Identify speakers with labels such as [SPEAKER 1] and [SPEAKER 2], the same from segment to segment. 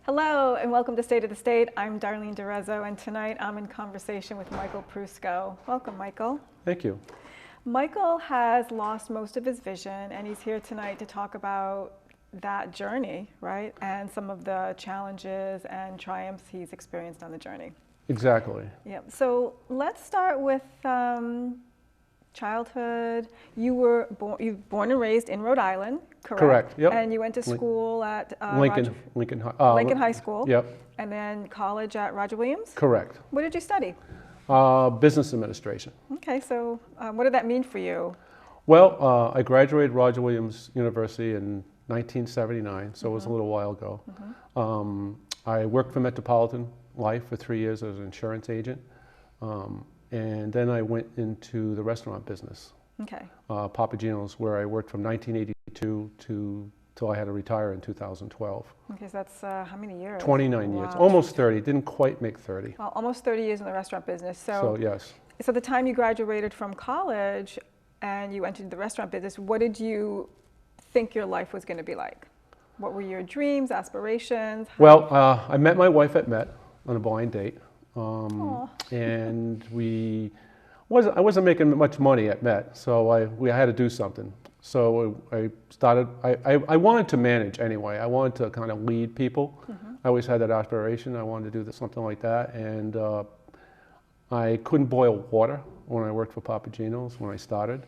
[SPEAKER 1] Hello and welcome to State of the State. I'm Darlene and tonight I'm in conversation with Michael Prusko. Welcome, Michael.
[SPEAKER 2] Thank you.
[SPEAKER 1] Michael has lost most of his vision and he's here tonight to talk about that journey, right? And some of the challenges and triumphs he's experienced on the journey.
[SPEAKER 2] Exactly.
[SPEAKER 1] Yep. So let's start with childhood. You were born and raised in Rhode Island, correct?
[SPEAKER 2] Correct. Yep.
[SPEAKER 1] And you went to school at
[SPEAKER 2] Lincoln
[SPEAKER 1] High School.
[SPEAKER 2] Yep.
[SPEAKER 1] And then college at Roger Williams?
[SPEAKER 2] Correct.
[SPEAKER 1] What did you study?
[SPEAKER 2] Business administration.
[SPEAKER 1] Okay, so what did that mean for you?
[SPEAKER 2] Well, I graduated Roger Williams University in 1979, so it was a little while ago. I worked for Metropolitan Life for 3 years as an insurance agent. And then I went into the restaurant business.
[SPEAKER 1] Okay.
[SPEAKER 2] Papagino's, where I worked from 1982 till I had to retire in 2012.
[SPEAKER 1] Okay, so that's how many years?
[SPEAKER 2] 29 years,
[SPEAKER 1] Wow.
[SPEAKER 2] almost 30, didn't quite make 30.
[SPEAKER 1] Well, almost 30 years in the restaurant business.
[SPEAKER 2] So yes.
[SPEAKER 1] So the time you graduated from college and you entered the restaurant business, what did you think your life was going to be like? What were your dreams, aspirations?
[SPEAKER 2] Well, I met my wife at Met on a blind date. And I wasn't making much money at Met, so we had to do something. So I started, I wanted to manage anyway. I wanted to kind of lead people. I always had that aspiration. I wanted to do something like that. And I couldn't boil water when I worked for Papagino's when I started.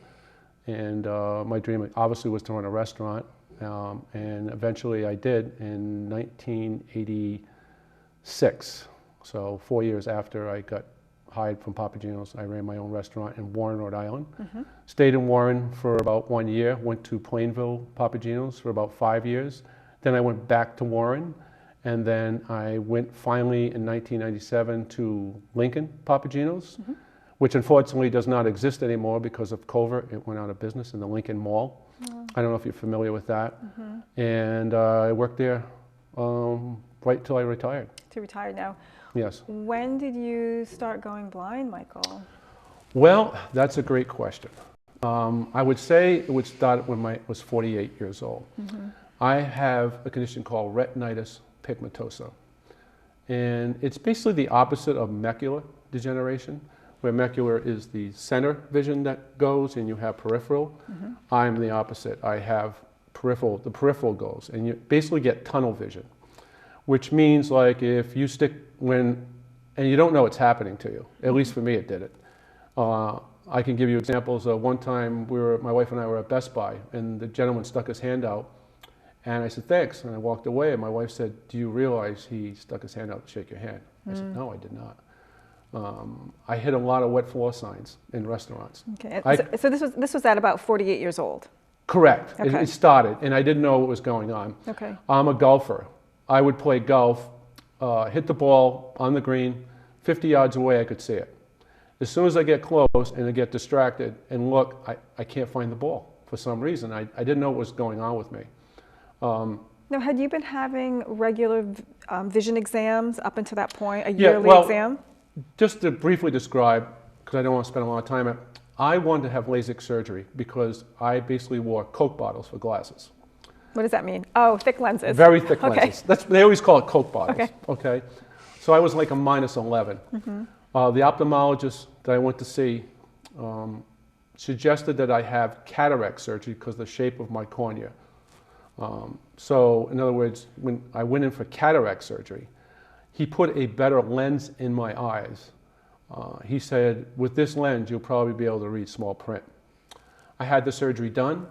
[SPEAKER 2] And my dream obviously was to run a restaurant. And eventually I did in 1986. So 4 years after I got hired from Papagino's, I ran my own restaurant in Warren, Rhode Island. Stayed in Warren for about 1 year, went to Plainville Papagino's for about 5 years. Then I went back to Warren, and then I went finally in 1997 to Lincoln Papagino's, which unfortunately does not exist anymore because of COVID. It went out of business in the Lincoln Mall. I don't know if you're familiar with that. And I worked there right till I retired.
[SPEAKER 1] To retire now.
[SPEAKER 2] Yes.
[SPEAKER 1] When did you start going blind, Michael?
[SPEAKER 2] Well, that's a great question. I would say it would start when I was 48 years old. I have a condition called retinitis pigmentosa. And it's basically the opposite of macular degeneration, where macular is the center vision that goes and you have peripheral. I'm the opposite. I have peripheral, the peripheral goes, and you basically get tunnel vision, which means like if you stick and you don't know what's happening to you, at least for me it did it. I can give you examples of one time my wife and I were at Best Buy and the gentleman stuck his hand out and I said, thanks, and I walked away and my wife said, do you realize he stuck his hand out to shake your hand? I said, no, I did not. I hit a lot of wet floor signs in restaurants.
[SPEAKER 1] Okay, so this was at about 48 years old?
[SPEAKER 2] Correct,
[SPEAKER 1] okay.
[SPEAKER 2] It started and I didn't know what was going on.
[SPEAKER 1] Okay.
[SPEAKER 2] I'm a golfer. I would play golf, hit the ball on the green, 50 yards away I could see it. As soon as I get close and I get distracted and look, I can't find the ball for some reason. I didn't know what was going on with me.
[SPEAKER 1] Now, had you been having regular vision exams up until that point, a yearly exam?
[SPEAKER 2] Just to briefly describe, because I don't want to spend a lot of time on it, I wanted to have LASIK surgery because I basically wore Coke bottles for glasses.
[SPEAKER 1] What does that mean? Oh, thick lenses.
[SPEAKER 2] Very thick lenses. They always call it Coke bottles.
[SPEAKER 1] Okay.
[SPEAKER 2] So I was like a minus 11. The ophthalmologist that I went to see suggested that I have cataract surgery because of the shape of my cornea. So in other words, when I went in for cataract surgery, he put a better lens in my eyes. He said, with this lens, you'll probably be able to read small print. I had the surgery done.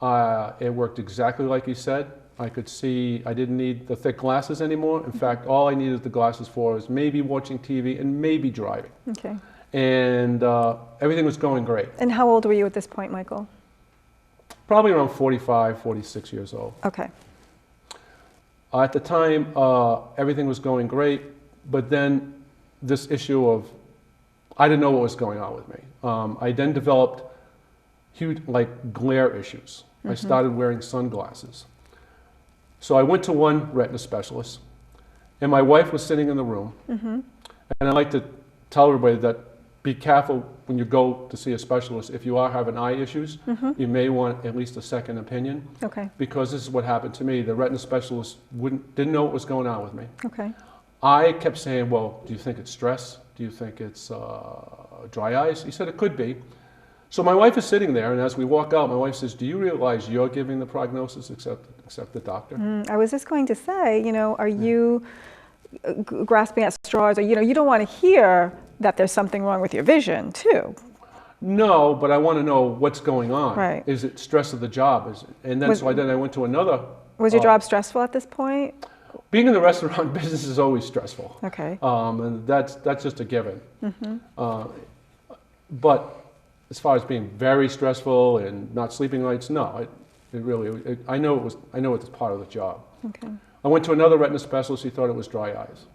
[SPEAKER 2] It worked exactly like he said. I could see, I didn't need the thick glasses anymore. In fact, all I needed the glasses for was maybe watching TV and maybe driving.
[SPEAKER 1] Okay.
[SPEAKER 2] And everything was going great.
[SPEAKER 1] And how old were you at this point, Michael?
[SPEAKER 2] Probably around 45, 46 years old.
[SPEAKER 1] Okay.
[SPEAKER 2] At the time, everything was going great, but then this issue of, I didn't know what was going on with me. I then developed huge, glare issues. I started wearing sunglasses. So I went to one retina specialist, and my wife was sitting in the room. And I like to tell everybody that be careful when you go to see a specialist. If you are having eye issues, you may want at least a second opinion.
[SPEAKER 1] Okay.
[SPEAKER 2] Because this is what happened to me. The retina specialist didn't know what was going on with me.
[SPEAKER 1] Okay.
[SPEAKER 2] I kept saying, well, do you think it's stress? Do you think it's dry eyes? He said it could be. So my wife is sitting there, and as we walk out, my wife says, do you realize you're giving the prognosis except the doctor?
[SPEAKER 1] I was just going to say, you know, are you grasping at straws, or, you know, you don't want to hear that there's something wrong with your vision too.
[SPEAKER 2] No, but I want to know what's going on.
[SPEAKER 1] Right.
[SPEAKER 2] Is it stress of the job? And then, so then I went to another.
[SPEAKER 1] Was your job stressful at this point?
[SPEAKER 2] Being in the restaurant business is always stressful.
[SPEAKER 1] Okay.
[SPEAKER 2] And that's just a given. But as far as being very stressful and not sleeping nights, no. I know it's part of the job.
[SPEAKER 1] Okay.
[SPEAKER 2] I went to another retina specialist. He thought it was dry eyes.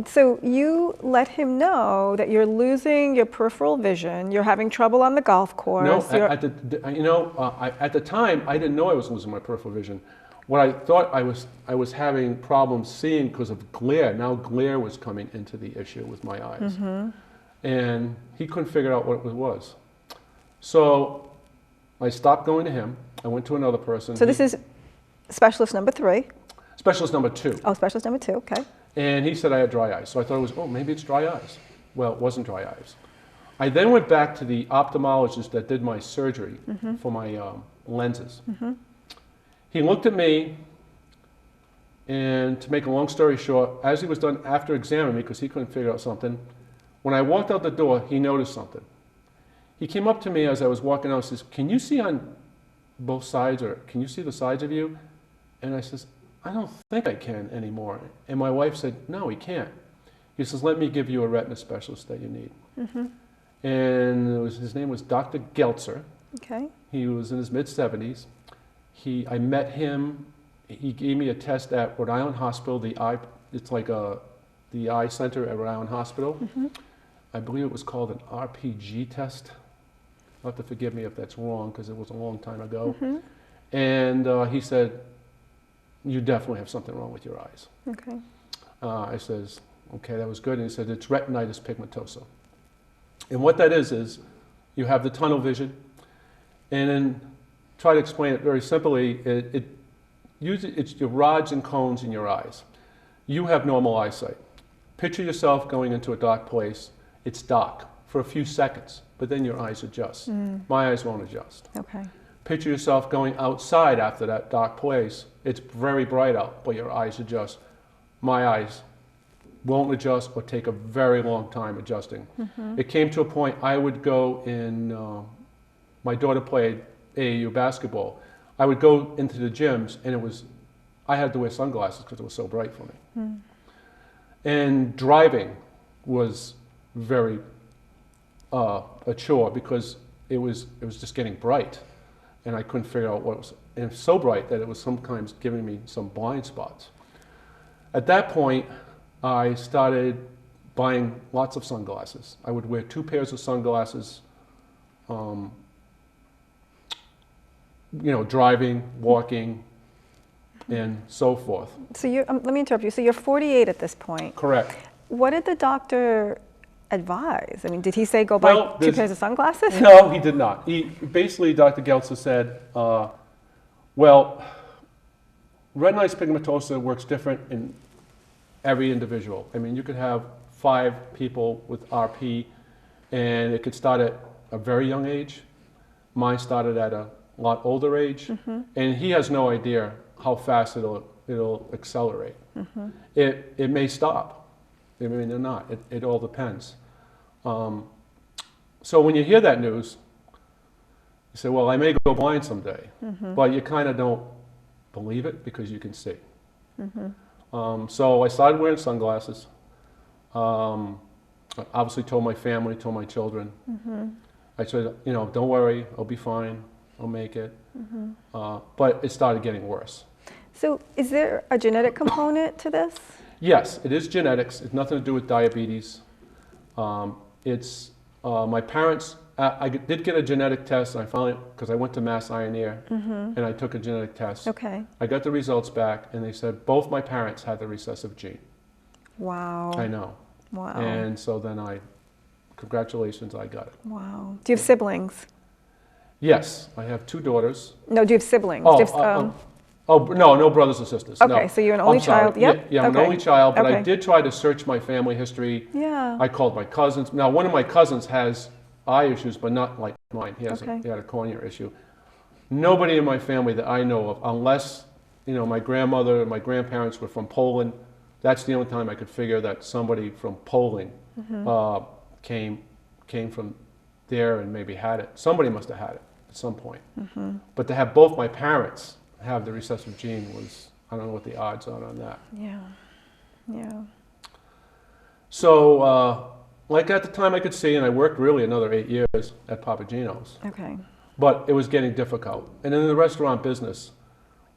[SPEAKER 1] So you let him know that you're losing your peripheral vision, you're having trouble on the golf course.
[SPEAKER 2] No, at the time, I didn't know I was losing my peripheral vision. What I thought I was having problems seeing because of glare. Now glare was coming into the issue with my eyes. And he couldn't figure out what it was. So I stopped going to him. I went to another person.
[SPEAKER 1] So this is specialist number 3.
[SPEAKER 2] Specialist number 2.
[SPEAKER 1] Oh, specialist number 2, okay.
[SPEAKER 2] And he said I had dry eyes. So I thought it was, oh, maybe it's dry eyes. Well, it wasn't dry eyes. I then went back to the ophthalmologist that did my surgery for my lenses. He looked at me, and to make a long story short, as he was done after examining me, because he couldn't figure out something, when I walked out the door, he noticed something. He came up to me as I was walking out and says, can you see on both sides, or can you see the sides of you? And I says, I don't think I can anymore. And my wife said, no, he can't. He says, let me give you a retina specialist that you need. And his name was Dr. Geltzer.
[SPEAKER 1] Okay.
[SPEAKER 2] He was in his mid-70s. I met him. He gave me a test at Rhode Island Hospital. It's like the eye center at Rhode Island Hospital. I believe it was called an RPG test. You'll have to forgive me if that's wrong, because it was a long time ago. And he said, you definitely have something wrong with your eyes.
[SPEAKER 1] Okay.
[SPEAKER 2] I says, okay, that was good. And he said, it's retinitis pigmentosa. And what that is you have the tunnel vision. And then try to explain it very simply, it's your rods and cones in your eyes. You have normal eyesight. Picture yourself going into a dark place. It's dark for a few seconds, but then your eyes adjust. My eyes won't adjust.
[SPEAKER 1] Okay.
[SPEAKER 2] Picture yourself going outside after that dark place. It's very bright out, but your eyes adjust. My eyes won't adjust or take a very long time adjusting. It came to a point I would go in, my daughter played AAU basketball. I would go into the gyms, and I had to wear sunglasses because it was so bright for me. And driving was very a chore, because it was just getting bright, and I couldn't figure out what it was. And it was so bright that it was sometimes giving me some blind spots. At that point, I started buying lots of sunglasses. I would wear 2 pairs of sunglasses, driving, walking, and so forth.
[SPEAKER 1] So let me interrupt you. So you're 48 at this point.
[SPEAKER 2] Correct.
[SPEAKER 1] What did the doctor advise? I mean, did he say go buy 2 pairs of sunglasses?
[SPEAKER 2] No, he did not. Basically, Dr. Geltzer said, well, retinitis pigmentosa works different in every individual. I mean, you could have 5 people with RP, and it could start at a very young age. Mine started at a lot older age, and he has no idea how fast it'll accelerate. It may stop. I mean, they're not. It all depends. So when you hear that news, you say, well, I may go blind someday, but you kind of don't believe it because you can see. So I started wearing sunglasses. I obviously told my family, told my children. I said, don't worry, I'll be fine, I'll make it. But it started getting worse.
[SPEAKER 1] So is there a genetic component to this?
[SPEAKER 2] Yes, it is genetics. It's nothing to do with diabetes. It's my parents. I did get a genetic test, and I finally, because I went to Mass Eye and Ear, and I took a genetic test.
[SPEAKER 1] Okay.
[SPEAKER 2] I got the results back, and they said both my parents had the recessive gene.
[SPEAKER 1] Wow.
[SPEAKER 2] I know.
[SPEAKER 1] Wow.
[SPEAKER 2] And so then I congratulations, I got it.
[SPEAKER 1] Wow. Do you have siblings?
[SPEAKER 2] Yes, I have 2 daughters.
[SPEAKER 1] No, do you have siblings?
[SPEAKER 2] Oh,
[SPEAKER 1] Do you have,
[SPEAKER 2] no, no brothers or sisters.
[SPEAKER 1] okay,
[SPEAKER 2] No.
[SPEAKER 1] so you're an only
[SPEAKER 2] I'm sorry.
[SPEAKER 1] child? Yep.
[SPEAKER 2] Yeah, I'm an
[SPEAKER 1] Okay.
[SPEAKER 2] only child, but I
[SPEAKER 1] Okay.
[SPEAKER 2] did try to search my family history.
[SPEAKER 1] Yeah.
[SPEAKER 2] I called my cousins. Now, one of my cousins has eye issues, but not like mine. He
[SPEAKER 1] Okay.
[SPEAKER 2] he had a cornea issue. Nobody in my family that I know of, unless, my grandmother and my grandparents were from Poland. That's the only time I could figure that somebody from Poland came from there and maybe had it. Somebody must have had it at some point. But to have both my parents have the recessive gene was, I don't know what the odds are on that.
[SPEAKER 1] Yeah. Yeah.
[SPEAKER 2] So, like at the time I could see, and I worked really another 8 years at Papagino's,
[SPEAKER 1] Okay.
[SPEAKER 2] but it was getting difficult. And in the restaurant business,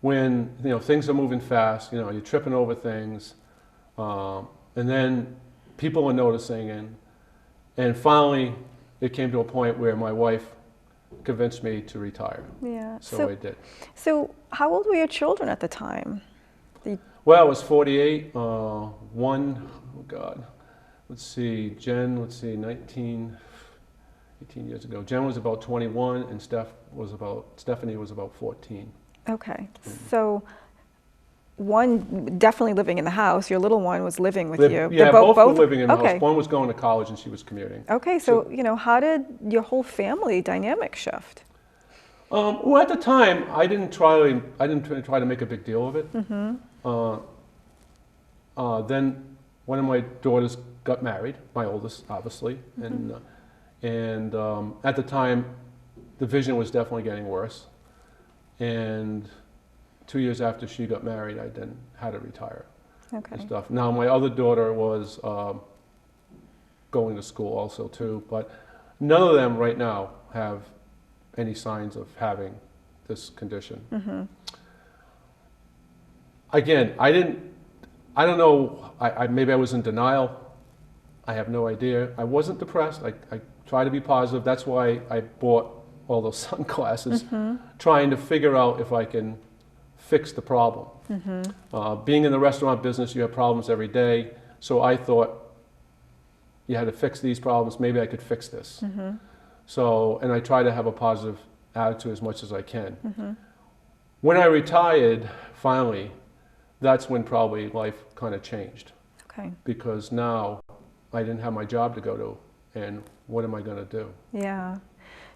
[SPEAKER 2] when things are moving fast, you're tripping over things, and then people are noticing, and finally it came to a point where my wife convinced me to retire.
[SPEAKER 1] Yeah.
[SPEAKER 2] So I did.
[SPEAKER 1] So how old were your children at the time?
[SPEAKER 2] Well, I was 48. One, oh God, let's see, Jen, 18 years ago. Jen was about 21, and Stephanie was about 14.
[SPEAKER 1] Okay. So one definitely living in the house. Your little one was living with you.
[SPEAKER 2] Yeah,
[SPEAKER 1] They're
[SPEAKER 2] both were living in the
[SPEAKER 1] okay.
[SPEAKER 2] house. One was going to college, and she was commuting.
[SPEAKER 1] Okay. So, how did your whole family dynamic shift?
[SPEAKER 2] Well, at the time, I didn't try to make a big deal of it. Then one of my daughters got married, my oldest, obviously, and at the time, the vision was definitely getting worse. And 2 years after she got married, I then had to retire.
[SPEAKER 1] Okay.
[SPEAKER 2] And stuff. Now, my other daughter was going to school also too, but none of them right now have any signs of having this condition. Again, I don't know, maybe I was in denial. I have no idea. I wasn't depressed. I tried to be positive. That's why I bought all those sunglasses, trying to figure out if I can fix the problem. Being in the restaurant business, you have problems every day. So I thought you had to fix these problems. Maybe I could fix this. So, and I try to have a positive attitude as much as I can. When I retired, finally, that's when probably life kind of changed.
[SPEAKER 1] Okay.
[SPEAKER 2] Because now I didn't have my job to go to, and what am I going to do?
[SPEAKER 1] Yeah.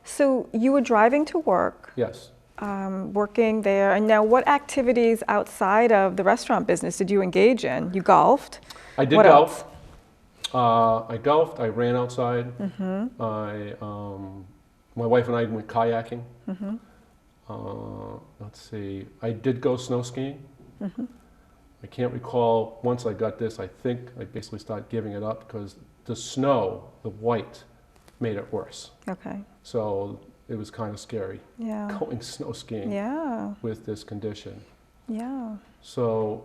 [SPEAKER 1] So you were driving to work.
[SPEAKER 2] Yes.
[SPEAKER 1] Working there, and now what activities outside of the restaurant business did you engage in? You golfed?
[SPEAKER 2] I did
[SPEAKER 1] What
[SPEAKER 2] golf.
[SPEAKER 1] else?
[SPEAKER 2] I golfed, I ran outside. My wife and I went kayaking. Let's see, I did go snow skiing. I can't recall, once I got this, I think I basically started giving it up because the snow, the white, made it worse.
[SPEAKER 1] Okay.
[SPEAKER 2] So it was kind of scary
[SPEAKER 1] Yeah.
[SPEAKER 2] going snow skiing
[SPEAKER 1] Yeah.
[SPEAKER 2] with this condition.
[SPEAKER 1] Yeah.
[SPEAKER 2] So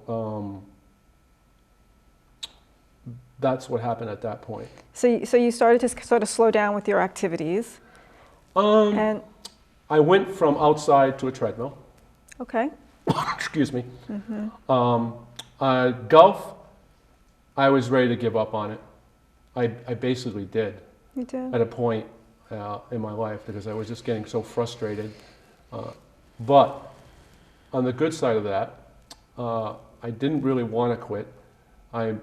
[SPEAKER 2] that's what happened at that point.
[SPEAKER 1] So you started to sort of slow down with your activities. And
[SPEAKER 2] I went from outside to a treadmill.
[SPEAKER 1] okay.
[SPEAKER 2] Excuse me. Golf, I was ready to give up on it. I basically did
[SPEAKER 1] You did.
[SPEAKER 2] at a point in my life because I was just getting so frustrated. But on the good side of that, I didn't really want to quit. I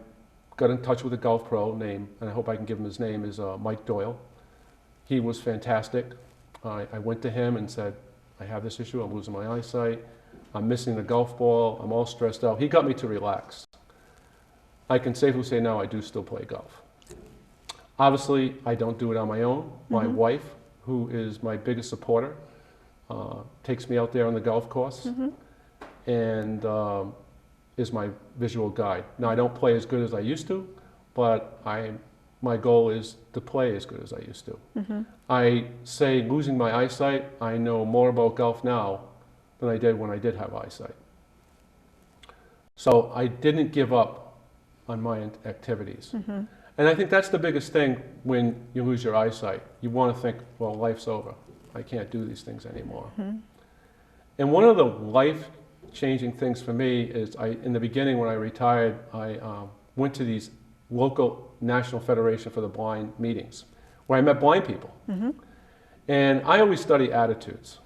[SPEAKER 2] got in touch with a golf pro named, and I hope I can give him his name, is Mike Doyle. He was fantastic. I went to him and said, I have this issue, I'm losing my eyesight, I'm missing the golf ball, I'm all stressed out. He got me to relax. I can safely say now I do still play golf. Obviously, I don't do it on my own. My wife, who is my biggest supporter, takes me out there on the golf course and is my visual guide. Now, I don't play as good as I used to, but my goal is to play as good as I used to. I say losing my eyesight, I know more about golf now than I did when I did have eyesight. So I didn't give up on my activities. And I think that's the biggest thing when you lose your eyesight. You want to think, well, life's over. I can't do these things anymore. And one of the life-changing things for me is in the beginning when I retired, I went to these local National Federation for the Blind meetings. where I met blind people. And I always study attitudes.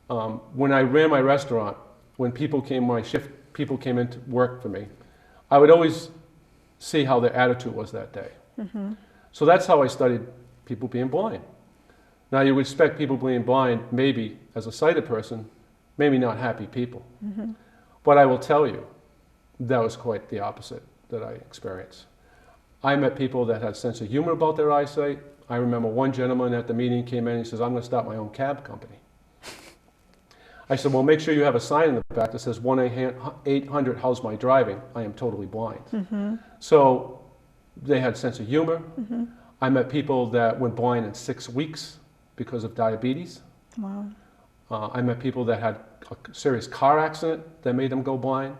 [SPEAKER 2] When I ran my restaurant, when people came, my shift, people came in to work for me, I would always see how their attitude was that day. So that's how I studied people being blind. Now you would expect people being blind, maybe as a sighted person, maybe not happy people. But I will tell you, that was quite the opposite that I experienced. I met people that had a sense of humor about their eyesight. I remember one gentleman at the meeting came in and he says, I'm going to start my own cab company. I said, well, make sure you have a sign in the back that says 1-800, how's my driving? I am totally blind. So they had a sense of humor. I met people that went blind in 6 weeks because of diabetes.
[SPEAKER 1] Wow.
[SPEAKER 2] I met people that had a serious car accident that made them go blind.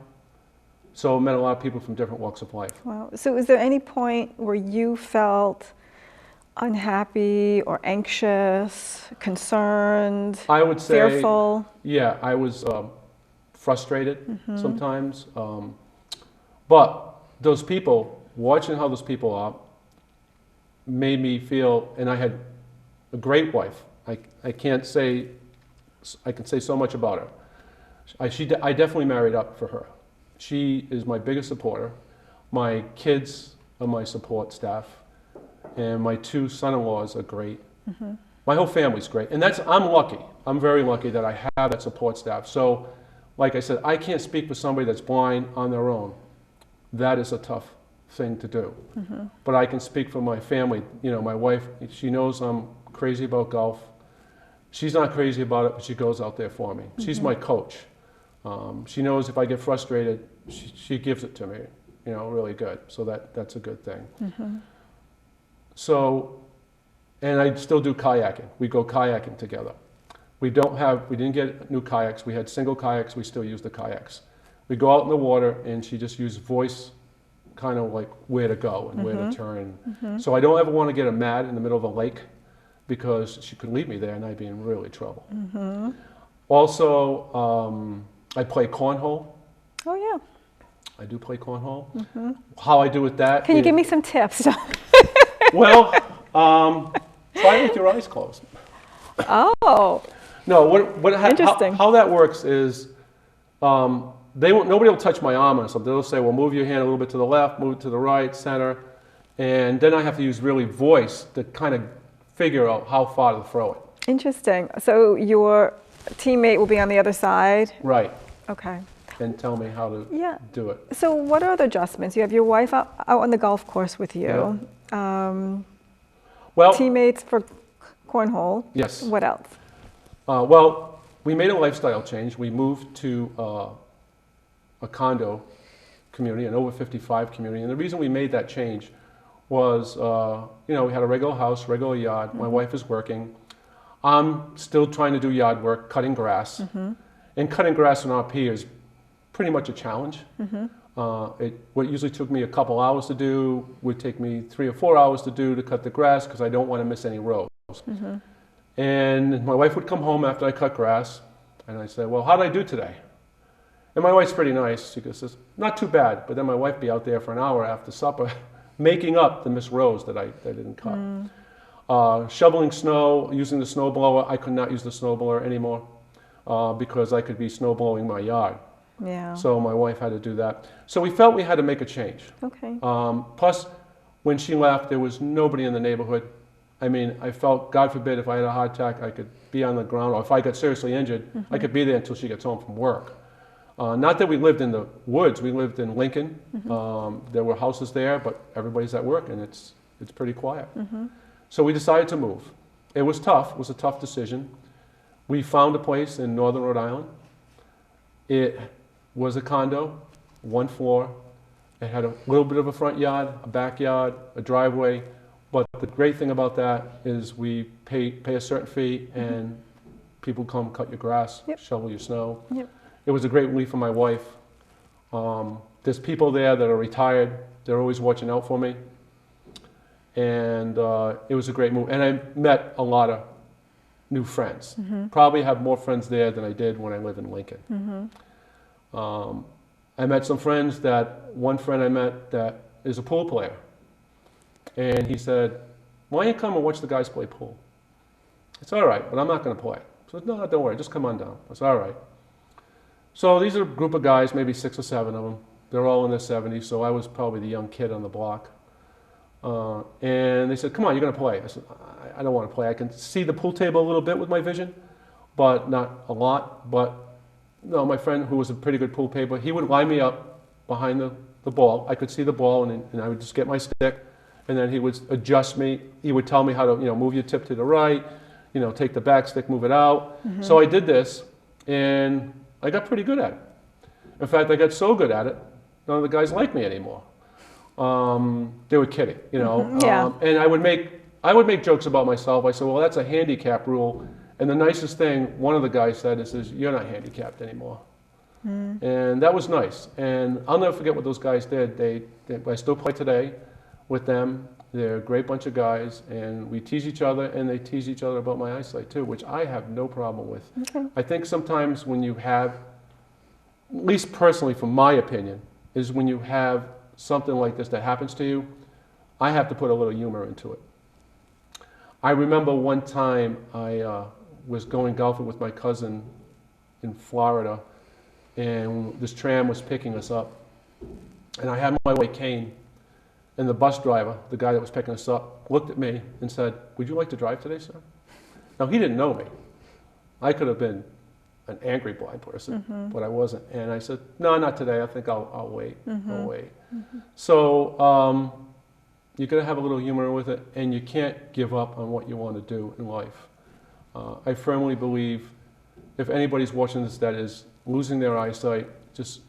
[SPEAKER 2] So I met a lot of people from different walks of life.
[SPEAKER 1] Wow. So is there any point where you felt unhappy or anxious, concerned,
[SPEAKER 2] I would say,
[SPEAKER 1] fearful?
[SPEAKER 2] Yeah, I was frustrated sometimes. But those people, watching how those people are, made me feel, and I had a great wife. I can't say, I can say so much about her. I definitely married up for her. She is my biggest supporter. My kids are my support staff. And my 2 son-in-laws are great. My whole family's great. And I'm lucky. I'm very lucky that I have that support staff. So, like I said, I can't speak for somebody that's blind on their own. That is a tough thing to do. But I can speak for my family. You know, my wife, she knows I'm crazy about golf. She's not crazy about it, but she goes out there for me. She's my coach. She knows if I get frustrated, she gives it to me, you know, really good. So that's a good thing. So, and I still do kayaking. We go kayaking together. We didn't get new kayaks. We had single kayaks. We still use the kayaks. We go out in the water and she just uses voice, kind of like where to go and where to turn. So I don't ever want to get her mad in the middle of a lake because she could leave me there and I'd be in really trouble. Also, I play cornhole.
[SPEAKER 1] Oh, yeah.
[SPEAKER 2] I do play cornhole. How I do with that.
[SPEAKER 1] Can you give me some tips?
[SPEAKER 2] Well, try it with your eyes closed.
[SPEAKER 1] Oh.
[SPEAKER 2] No,
[SPEAKER 1] Interesting.
[SPEAKER 2] how that works is nobody will touch my arm or something. They'll say, well, move your hand a little bit to the left, move it to the right, center. And then I have to use really voice to kind of figure out how far to throw it.
[SPEAKER 1] Interesting. So your teammate will be on the other side?
[SPEAKER 2] Right.
[SPEAKER 1] Okay.
[SPEAKER 2] And tell me how to do it.
[SPEAKER 1] So what are other adjustments? You have your wife out on the golf course with you.
[SPEAKER 2] Well,
[SPEAKER 1] teammates for cornhole.
[SPEAKER 2] Yes.
[SPEAKER 1] What else?
[SPEAKER 2] Well, we made a lifestyle change. We moved to a condo community, an over 55 community. And the reason we made that change was, you know, we had a regular house, regular yard. My wife is working. I'm still trying to do yard work, cutting grass. And cutting grass in RP is pretty much a challenge. What usually took me a couple hours to do would take me 3 or 4 hours to do to cut the grass because I don't want to miss any rows. And my wife would come home after I cut grass and I'd say, well, how did I do today? And my wife's pretty nice. She says, not too bad. But then my wife would be out there for an hour after supper making up the missed rows that I didn't cut. Shoveling snow, using the snow blower. I could not use the snow blower anymore because I could be snow blowing my yard.
[SPEAKER 1] Yeah.
[SPEAKER 2] So my wife had to do that. So we felt we had to make a change.
[SPEAKER 1] Okay.
[SPEAKER 2] Plus, when she left, there was nobody in the neighborhood. I mean, I felt, God forbid, if I had a heart attack, I could be on the ground, or if I got seriously injured, I could be there until she gets home from work. Not that we lived in the woods, we lived in Lincoln. There were houses there, but everybody's at work and it's pretty quiet. So we decided to move. It was tough, it was a tough decision. We found a place in northern Rhode Island. It was a condo, 1 floor. It had a little bit of a front yard, a backyard, a driveway. But the great thing about that is we pay a certain fee and people come cut your grass, shovel your snow. It was a great relief for my wife. There's people there that are retired. They're always watching out for me. And it was a great move. And I met a lot of new friends. Probably have more friends there than I did when I lived in Lincoln. I met some friends one friend I met that is a pool player. And he said, Why don't you come and watch the guys play pool? It's all right, but I'm not going to play. So no, don't worry, just come on down. I said, all right. So these are a group of guys, maybe 6 or 7 of them. They're all in their 70s, so I was probably the young kid on the block. And they said, come on, you're going to play. I said, I don't want to play. I can see the pool table a little bit with my vision, but not a lot. But no, my friend, who was a pretty good pool player, he would line me up behind the ball. I could see the ball, and I would just get my stick, and then he would adjust me. He would tell me how to, move your tip to the right, take the back stick, move it out. So I did this, and I got pretty good at it. In fact, I got so good at it, none of the guys liked me anymore. They were kidding,
[SPEAKER 1] Yeah.
[SPEAKER 2] and I would make jokes about myself. I said, well, that's a handicap rule. And the nicest thing one of the guys said is you're not handicapped anymore. And that was nice. And I'll never forget what those guys did. I still play today with them. They're a great bunch of guys, and we tease each other, and they tease each other about my eyesight too, which I have no problem with.
[SPEAKER 1] Okay.
[SPEAKER 2] I think sometimes when you have, at least personally from my opinion, is when you have something like this that happens to you, I have to put a little humor into it. I remember one time I was going golfing with my cousin in Florida, and this tram was picking us up, and I had my white cane, and the bus driver, the guy that was picking us up, looked at me and said, would you like to drive today, sir? Now, he didn't know me. I could have been an angry blind person, but I wasn't. And I said, no, not today. I think I'll wait. I'll wait. So you got to have a little humor with it, and you can't give up on what you want to do in life. I firmly believe if anybody's watching this that is losing their eyesight, just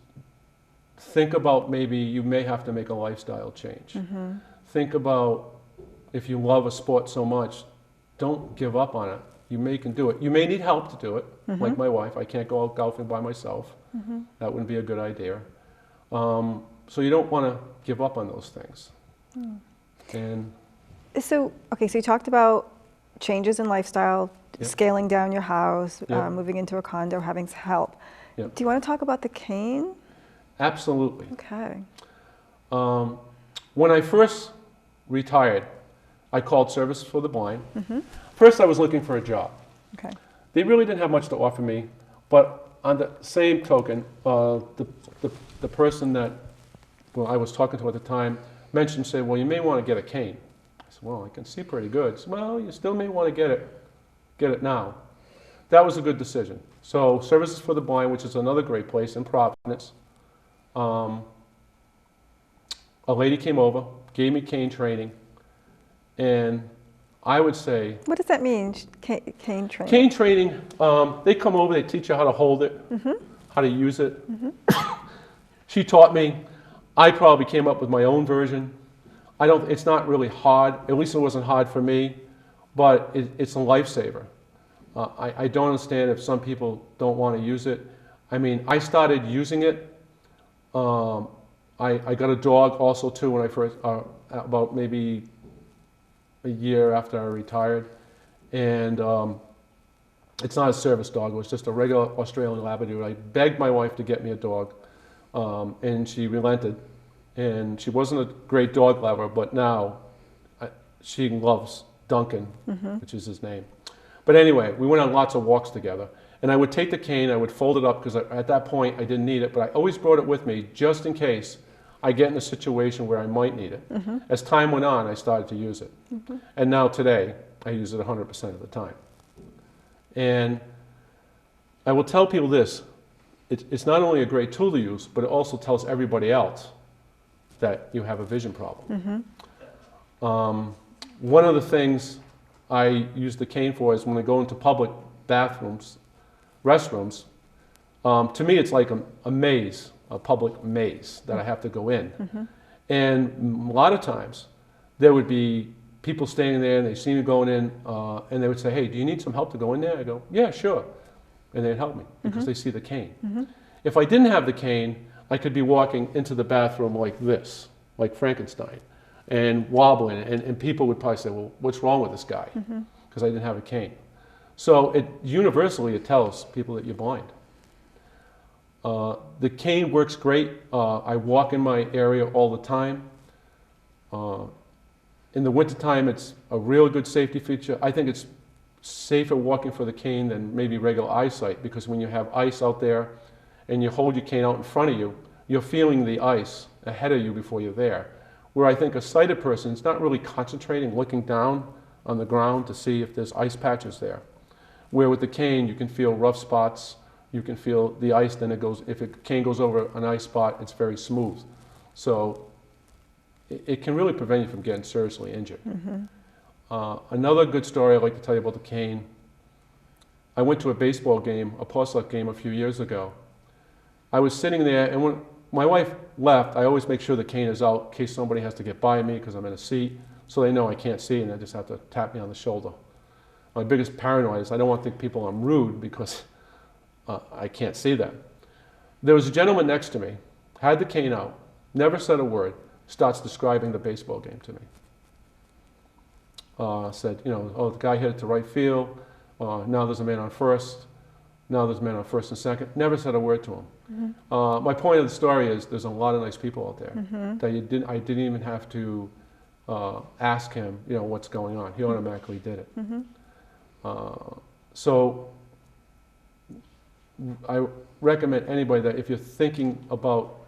[SPEAKER 2] think about maybe you may have to make a lifestyle change. Think about if you love a sport so much, don't give up on it. You can do it. You may need help to do it, like my wife. I can't go out golfing by myself. That wouldn't be a good idea. So you don't want to give up on those things. And
[SPEAKER 1] So you talked about changes in lifestyle,
[SPEAKER 2] Yep.
[SPEAKER 1] scaling down your house,
[SPEAKER 2] Yep.
[SPEAKER 1] moving into a condo, having help.
[SPEAKER 2] Yep.
[SPEAKER 1] Do you want to talk about the cane?
[SPEAKER 2] Absolutely.
[SPEAKER 1] Okay.
[SPEAKER 2] When I first retired, I called Services for the Blind. First, I was looking for a job.
[SPEAKER 1] Okay.
[SPEAKER 2] They really didn't have much to offer me, but on the same token, the person that I was talking to at the time said, well, you may want to get a cane. I said, well, I can see pretty good. Said, well, you still may want to get it now. That was a good decision. So Services for the Blind, which is another great place in Providence, a lady came over, gave me cane training, and I would say...
[SPEAKER 1] What does that mean, cane training?
[SPEAKER 2] Cane training, they come over, they teach you how to hold it, how to use it. She taught me. I probably came up with my own version. It's not really hard, at least it wasn't hard for me, but it's a lifesaver. I don't understand if some people don't want to use it. I mean, I started using it. I got a dog also too when I first, about maybe a year after I retired. And it's not a service dog, it was just a regular Australian Labrador. I begged my wife to get me a dog, and she relented. And she wasn't a great dog lover, but now she loves Duncan, which is his name. But anyway, we went on lots of walks together. And I would take the cane, I would fold it up, because at that point I didn't need it, but I always brought it with me just in case I get in a situation where I might need it. As time went on, I started to use it. And now today, I use it 100% of the time. And I will tell people this, it's not only a great tool to use, but it also tells everybody else that you have a vision problem. One of the things I use the cane for is when I go into public bathrooms, restrooms, to me it's like a maze, a public maze that I have to go in. And a lot of times there would be people standing there and they see me going in and they would say, hey, do you need some help to go in there? I go, yeah, sure. And they'd help me because they see the cane. If I didn't have the cane, I could be walking into the bathroom like this, like Frankenstein, and wobbling, and people would probably say, well, what's wrong with this guy? Because I didn't have a cane. So universally it tells people that you're blind. The cane works great. I walk in my area all the time. In the wintertime, it's a real good safety feature. I think it's safer walking for the cane than maybe regular eyesight, because when you have ice out there and you hold your cane out in front of you, you're feeling the ice ahead of you before you're there. Where I think a sighted person is not really concentrating, looking down on the ground to see if there's ice patches there. Where with the cane, you can feel rough spots, you can feel the ice, then it goes, if a cane goes over an ice spot, it's very smooth. So it can really prevent you from getting seriously injured. Another good story I'd like to tell you about the cane. I went to a baseball game, a prosthetic game a few years ago. I was sitting there, and when my wife left, I always make sure the cane is out in case somebody has to get by me because I'm in a seat, so they know I can't see and they just have to tap me on the shoulder. My biggest paranoia is I don't want to think people I'm rude because I can't see them. There was a gentleman next to me, had the cane out, never said a word, starts describing the baseball game to me. Said, you know, oh, the guy hit it to right field, now there's a man on first, now there's a man on first and second. Never said a word to him. My point of the story is there's a lot of nice people out there that I didn't even have to ask him, you know, what's going on. He automatically did it. So I recommend anybody that if you're thinking about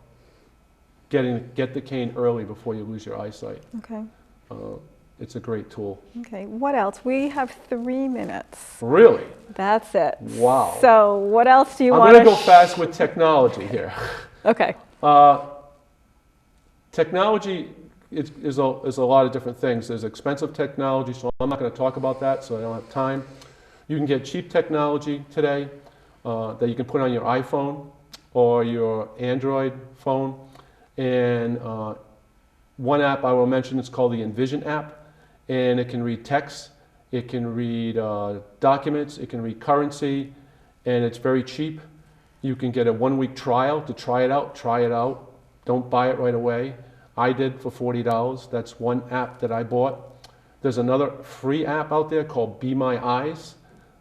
[SPEAKER 2] get the cane early before you lose your eyesight.
[SPEAKER 1] Okay.
[SPEAKER 2] It's a great tool.
[SPEAKER 1] Okay, what else? We have 3 minutes.
[SPEAKER 2] Really?
[SPEAKER 1] That's it.
[SPEAKER 2] Wow.
[SPEAKER 1] So what else do you want
[SPEAKER 2] to I'm going to go fast with technology here.
[SPEAKER 1] Okay.
[SPEAKER 2] Technology is a lot of different things. There's expensive technology, so I'm not going to talk about that, so I don't have time. You can get cheap technology today that you can put on your iPhone or your Android phone. And one app I will mention is called the Envision app. And it can read text, it can read documents, it can read currency, and it's very cheap. You can get a 1-week trial to try it out. Don't buy it right away. I did for $40. That's one app that I bought. There's another free app out there called Be My Eyes.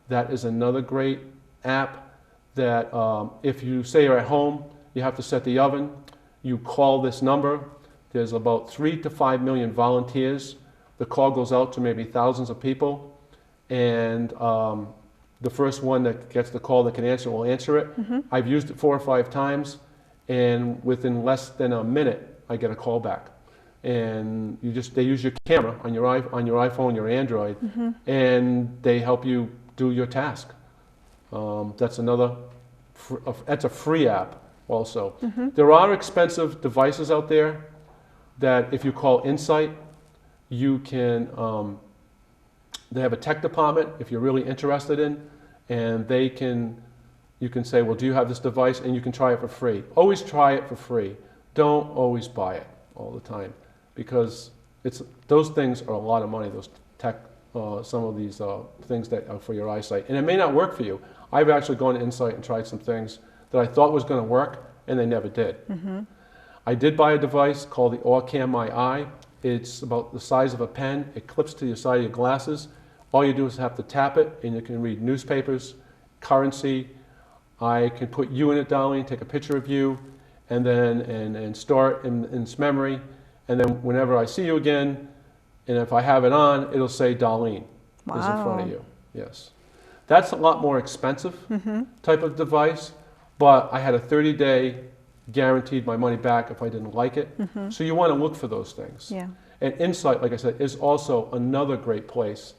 [SPEAKER 2] That is another great app that if you say you're at home, you have to set the oven, you call this number. There's about 3 to 5 million volunteers. The call goes out to maybe thousands of people, and the first one that gets the call that can answer will answer it. I've used it 4 or 5 times, and within less than a minute, I get a call back. And they use your camera on your iPhone, your Android, and they help you do your task. That's a free app also. There are expensive devices out there that if you call Insight, you can, they have a tech department if you're really interested in, and you can say, well, do you have this device? And you can try it for free. Always try it for free. Don't always buy it all the time, because those things are a lot of money, those tech, some of these things that are for your eyesight. And it may not work for you. I've actually gone to Insight and tried some things that I thought was going to work, and they never did. I did buy a device called the Orcam My Eye. It's about the size of a pen. It clips to the side of your glasses. All you do is have to tap it, and you can read newspapers, currency. I can put you in it, Darlene, take a picture of you, and then and store it in its memory. And then whenever I see you again, and if I have it on, it'll say Darlene is in front of you. Yes. That's a lot more expensive type of device, but I had a 30-day guaranteed my money back if I didn't like it. So you want to look for those things.
[SPEAKER 1] Yeah.
[SPEAKER 2] And Insight, like I said, is also another great place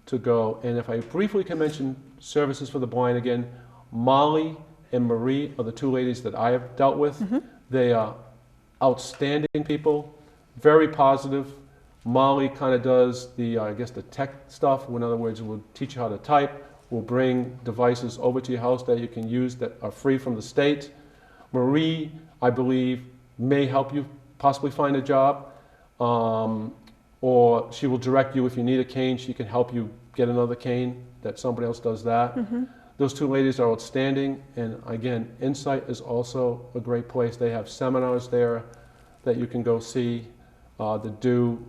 [SPEAKER 2] to go. And if I briefly can mention services for the blind again, Molly and Marie are the 2 ladies that I have dealt with. They are outstanding people, very positive. Molly kind of does the, I guess, the tech stuff. In other words, we'll teach you how to type. We'll bring devices over to your house that you can use that are free from the state. Marie, I believe, may help you possibly find a job, or she will direct you if you need a cane. She can help you get another cane, that somebody else does that. Those 2 ladies are outstanding, and again, Insight is also a great place. They have seminars there that you can go see, that do,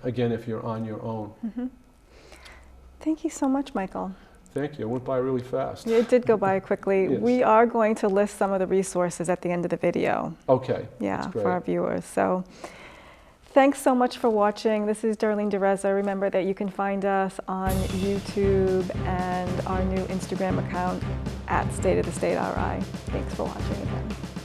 [SPEAKER 2] again, if you're on your own.
[SPEAKER 1] Thank you so much, Michael.
[SPEAKER 2] Thank you. It went by really fast.
[SPEAKER 1] It did go by quickly.
[SPEAKER 2] Yes.
[SPEAKER 1] We are going to list some of the resources at the end of the video.
[SPEAKER 2] Okay.
[SPEAKER 1] Yeah,
[SPEAKER 2] That's great.
[SPEAKER 1] for our viewers. So thanks so much for watching. This is Darlene DeReza. Remember that you can find us on YouTube and our new Instagram account at State of the State RI. Thanks for watching again.